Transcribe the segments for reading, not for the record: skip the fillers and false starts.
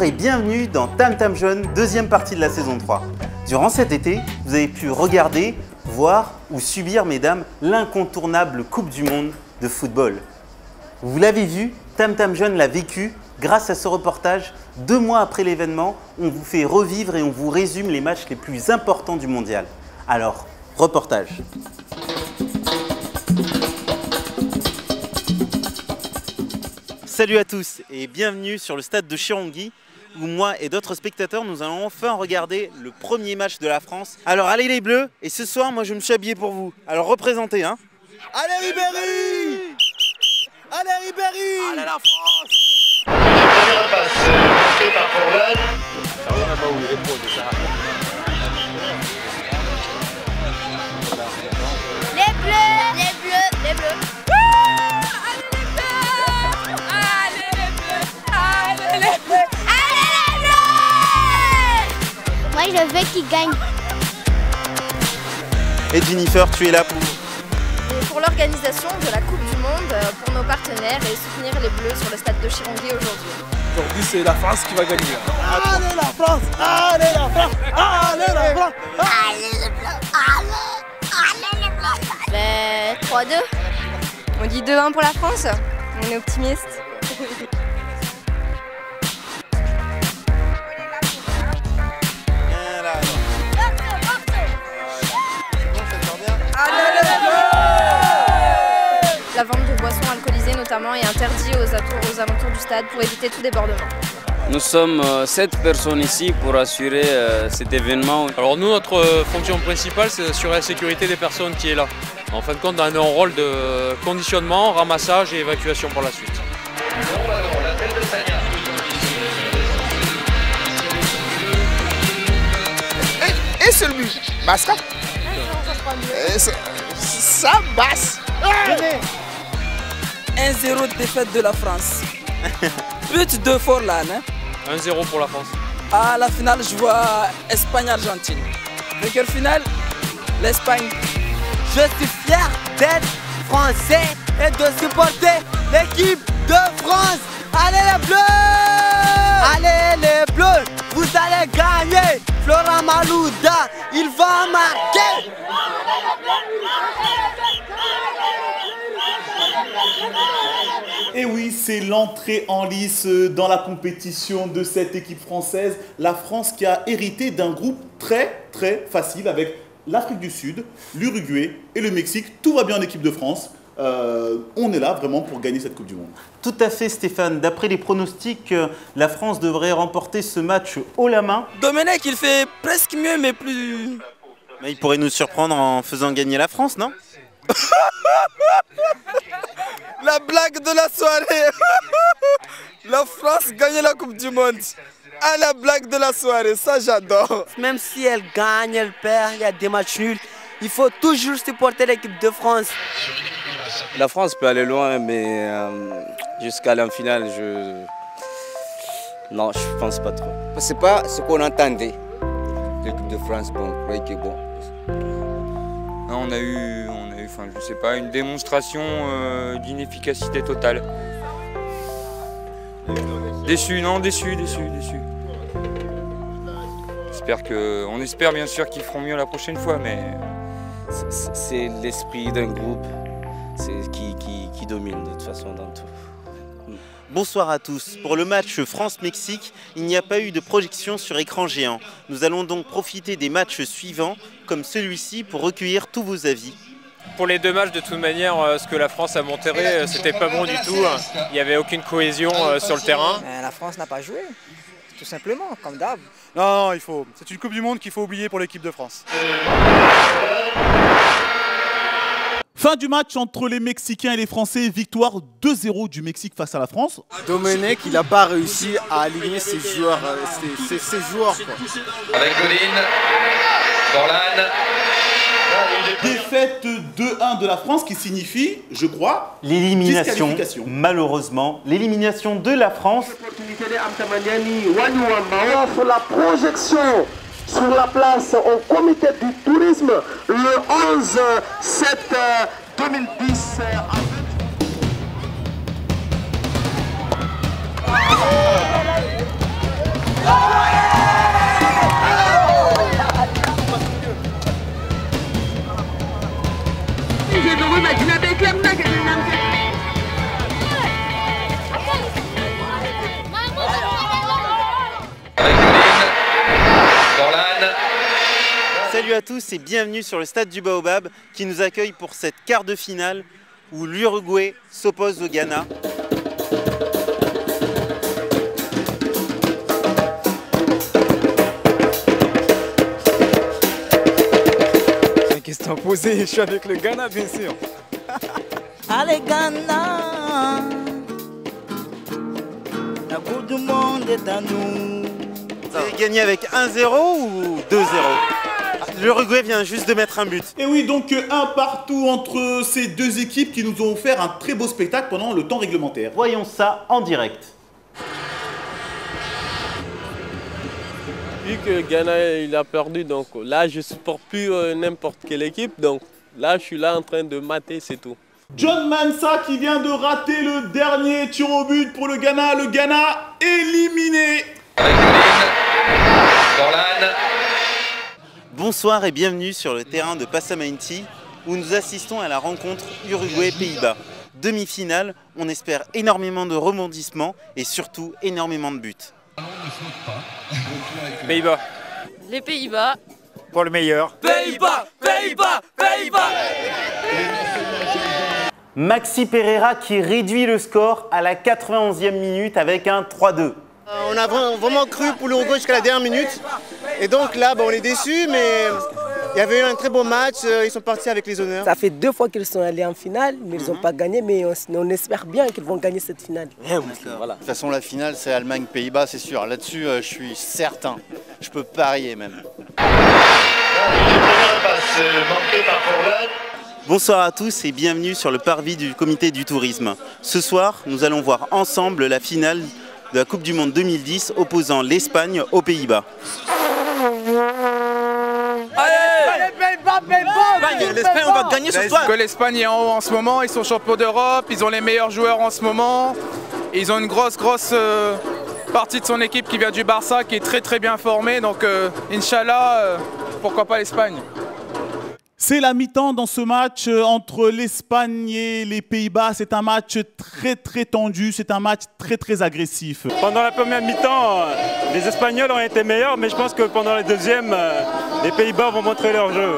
et bienvenue dans Tam Tam Jaune, deuxième partie de la saison 3. Durant cet été, vous avez pu regarder, voir ou subir, mesdames, l'incontournable Coupe du Monde de football. Vous l'avez vu, Tam Tam Jaune l'a vécu. Grâce à ce reportage, 2 mois après l'événement, on vous fait revivre et on vous résume les matchs les plus importants du mondial. Alors, reportage. Salut à tous et bienvenue sur le stade de Chirongui où moi et d'autres spectateurs nous allons enfin regarder le premier match de la France. Alors allez les Bleus, et ce soir moi je me suis habillé pour vous. Alors représentez hein. Allez Ribéry! Allez Ribéry! Allez la France! Première passe fait par Forlan. Les bleus, les bleus, les bleus. Allez les bleus! Allez les bleus! Allez les bleus! Moi je veux qu'ils gagnent. Et Jennifer, tu es là pour... Pour l'organisation de la Coupe du Monde, pour nos partenaires et soutenir les Bleus sur le stade de Chirongui aujourd'hui. Aujourd'hui c'est la France qui va gagner. Allez la France! Allez la France! Allez la France! Allez les bleus! Allez les bleus! 3-2. On dit 2-1 pour la France. On est optimiste. La vente de boissons alcoolisées notamment est interdite aux alentours du stade pour éviter tout débordement. Nous sommes 7 personnes ici pour assurer cet événement. Alors nous, notre fonction principale, c'est d'assurer la sécurité des personnes qui est là. En fin de compte, on a un rôle de conditionnement, ramassage et évacuation pour la suite. Et c'est le but! Basca! Ça basse! 1-0 défaite de la France. But de Forlan. 1-0 pour la France. À la finale, je vois Espagne-Argentine. Vainqueur final, l'Espagne. Je suis fier d'être français et de supporter l'équipe de France. Allez les Bleus! Allez les Bleus! Vous allez gagner! Florent Malouda, il va marquer! Et oui, c'est l'entrée en lice dans la compétition de cette équipe française. La France qui a hérité d'un groupe très facile avec l'Afrique du Sud, l'Uruguay et le Mexique. Tout va bien en équipe de France. On est là vraiment pour gagner cette Coupe du Monde. Tout à fait Stéphane, d'après les pronostics, la France devrait remporter ce match haut la main. Domenech, il fait presque mieux, mais plus... Mais il pourrait nous surprendre en faisant gagner la France, non? La blague de la soirée! La France gagne la Coupe du Monde! Ah, la blague de la soirée, ça j'adore! Même si elle gagne, elle perd, il y a des matchs nuls, il faut toujours supporter l'équipe de France. La France peut aller loin, mais jusqu'à la finale, non, je pense pas trop. C'est pas ce qu'on entendait. L'équipe de France, bon, on croyait que bon. Non, on a eu, enfin, je sais pas, une démonstration d'inefficacité totale. Déçu, non, déçu. On espère bien sûr qu'ils feront mieux la prochaine fois, mais... C'est l'esprit d'un groupe qui domine de toute façon dans tout. Bonsoir à tous. Pour le match France-Mexique, il n'y a pas eu de projection sur écran géant. Nous allons donc profiter des matchs suivants, comme celui-ci, pour recueillir tous vos avis. Pour les 2 matchs, de toute manière, ce que la France a montré, c'était pas bon du tout. Il n'y avait aucune cohésion sur le terrain. La France n'a pas joué, tout simplement, comme d'hab. Non, c'est une Coupe du Monde qu'il faut oublier pour l'équipe de France. Fin du match entre les Mexicains et les Français, victoire 2-0 du Mexique face à la France. Domenech, il n'a pas réussi à aligner ses joueurs, ses joueurs quoi. Avec Godin, Forlan. Défaite 2-1 de la France qui signifie, je crois, l'élimination. Malheureusement, l'élimination de la France. La projection sur la place au comité du tourisme le 11/7/2010 à Salut à tous et bienvenue sur le stade du Baobab qui nous accueille pour cette quart de finale où l'Uruguay s'oppose au Ghana. C'est une question posée, je suis avec le Ghana bien sûr. Allez Ghana, la Coupe du Monde est à nous. Vous avez gagné avec 1-0 ou 2-0? L'Uruguay vient juste de mettre un but. Et oui, donc un partout entre ces deux équipes qui nous ont offert un très beau spectacle pendant le temps réglementaire. Voyons ça en direct. Vu que Ghana il a perdu, donc là je supporte plus n'importe quelle équipe, donc là je suis là en train de mater, c'est tout. John Mansa qui vient de rater le dernier tir au but pour le Ghana éliminé. Bonsoir et bienvenue sur le terrain de Passamainty où nous assistons à la rencontre Uruguay-Pays-Bas. Demi-finale, on espère énormément de rebondissements et surtout énormément de buts. Pays-Bas. Les Pays-Bas. Pour le meilleur. Pays-Bas, Pays-Bas, Pays-Bas. Maxi Pereira qui réduit le score à la 91e minute avec un 3-2. On a vraiment cru pour l'Uruguay jusqu'à la dernière minute. Et donc là, on est déçus, mais il y avait eu un très beau match. Ils sont partis avec les honneurs. Ça fait 2 fois qu'ils sont allés en finale, mais ils n'ont pas gagné. Mais on espère bien qu'ils vont gagner cette finale. Voilà. De toute façon, la finale, c'est Allemagne-Pays-Bas, c'est sûr. Là-dessus, je suis certain. Je peux parier même. Bonsoir à tous et bienvenue sur le parvis du comité du tourisme. Ce soir, nous allons voir ensemble la finale de la Coupe du Monde 2010 opposant l'Espagne aux Pays-Bas. L'Espagne, on va gagner ce soir. L'Espagne est en haut en ce moment, ils sont champions d'Europe, ils ont les meilleurs joueurs en ce moment. Ils ont une grosse partie de son équipe qui vient du Barça, qui est très bien formée. Donc Inch'Allah, pourquoi pas l'Espagne. C'est la mi-temps dans ce match entre l'Espagne et les Pays-Bas. C'est un match très tendu, c'est un match très agressif. Pendant la première mi-temps, les Espagnols ont été meilleurs, mais je pense que pendant la deuxième, les Pays-Bas vont montrer leur jeu.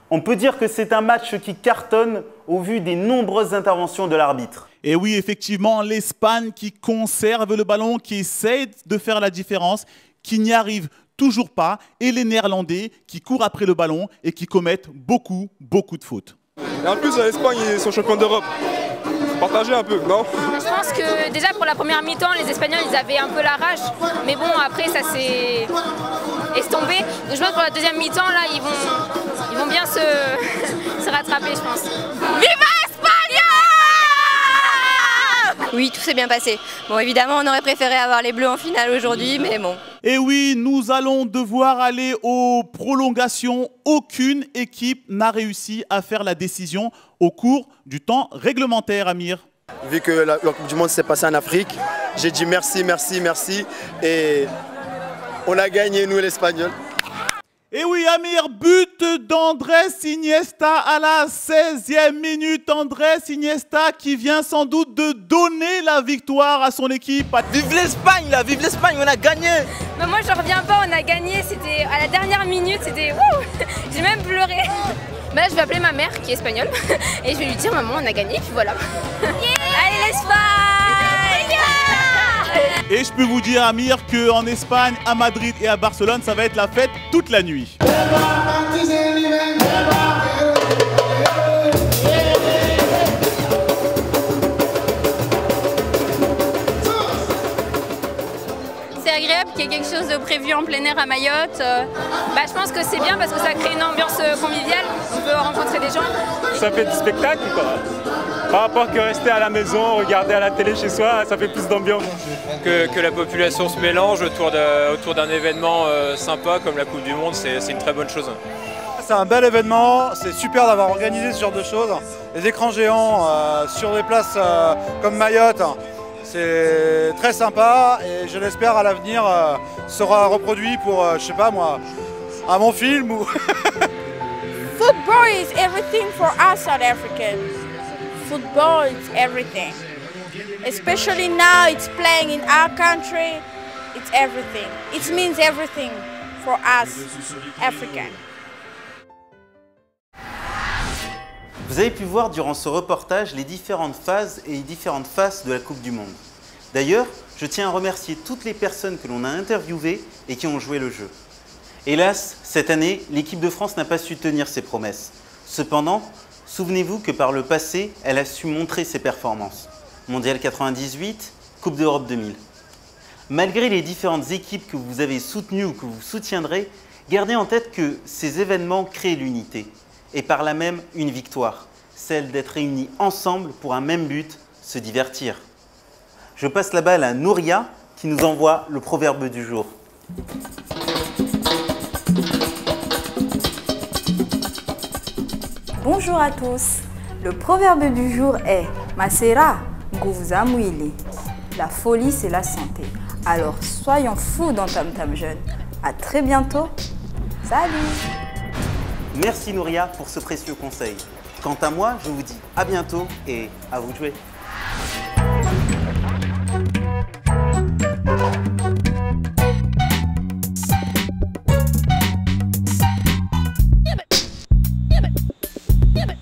On peut dire que c'est un match qui cartonne au vu des nombreuses interventions de l'arbitre. Et oui, effectivement, l'Espagne qui conserve le ballon, qui essaie de faire la différence, qui n'y arrive toujours pas, et les Néerlandais qui courent après le ballon et qui commettent beaucoup de fautes. Et en plus, l'Espagne, ils sont champions d'Europe. Partagez un peu, non? Je pense que déjà pour la première mi-temps, les Espagnols ils avaient un peu la rage, mais bon après ça s'est estompé. Donc je pense que pour la deuxième mi-temps là, ils vont bien se rattraper, je pense. Viva Espagne! Oui, tout s'est bien passé. Bon, évidemment, on aurait préféré avoir les Bleus en finale aujourd'hui, mais bon. Et oui, nous allons devoir aller aux prolongations. Aucune équipe n'a réussi à faire la décision au cours du temps réglementaire, Amir. Vu que la Coupe du Monde s'est passée en Afrique, j'ai dit merci. Et on a gagné, nous, l'Espagnol. Et oui, Amir, but d'Andrés Iniesta à la 16e minute. Andrés Iniesta qui vient sans doute de donner la victoire à son équipe. Vive l'Espagne là, vive l'Espagne, on a gagné. Mais moi je reviens pas, on a gagné, c'était à la dernière minute, c'était wouh. J'ai même pleuré. Là je vais appeler ma mère qui est espagnole et je vais lui dire maman on a gagné, puis voilà. Allez l'Espagne! Et je peux vous dire, Amir, qu'en Espagne, à Madrid et à Barcelone, ça va être la fête toute la nuit. C'est agréable qu'il y ait quelque chose de prévu en plein air à Mayotte. Je pense que c'est bien parce que ça crée une ambiance conviviale. On peut rencontrer des gens. Ça fait du spectacle quoi. Par rapport que rester à la maison, regarder à la télé chez soi, ça fait plus d'ambiance. Que la population se mélange autour d'un événement sympa comme la Coupe du Monde, c'est une très bonne chose. C'est un bel événement, c'est super d'avoir organisé ce genre de choses. Les écrans géants sur des places comme Mayotte, c'est très sympa et je l'espère à l'avenir sera reproduit pour, je sais pas moi, à mon film ou... Football is everything for us South Africans. Football is everything. Especially now it's playing in our country, it's everything. It means everything for us Africans. Vous avez pu voir durant ce reportage les différentes phases et les différentes faces de la Coupe du Monde. D'ailleurs, je tiens à remercier toutes les personnes que l'on a interviewées et qui ont joué le jeu. Hélas, cette année, l'équipe de France n'a pas su tenir ses promesses. Cependant, souvenez-vous que par le passé, elle a su montrer ses performances. Mondial 98, Coupe d'Europe 2000. Malgré les différentes équipes que vous avez soutenues ou que vous soutiendrez, gardez en tête que ces événements créent l'unité et par là même une victoire, celle d'être réunis ensemble pour un même but, se divertir. Je passe la balle à Nouria qui nous envoie le proverbe du jour. Bonjour à tous. Le proverbe du jour est Masera nguvu za mwili. La folie, c'est la santé. Alors soyons fous dans Tam Tam Jeune. À très bientôt. Salut. Merci Nouria pour ce précieux conseil. Quant à moi, je vous dis à bientôt et à vous de jouer. Yeah, but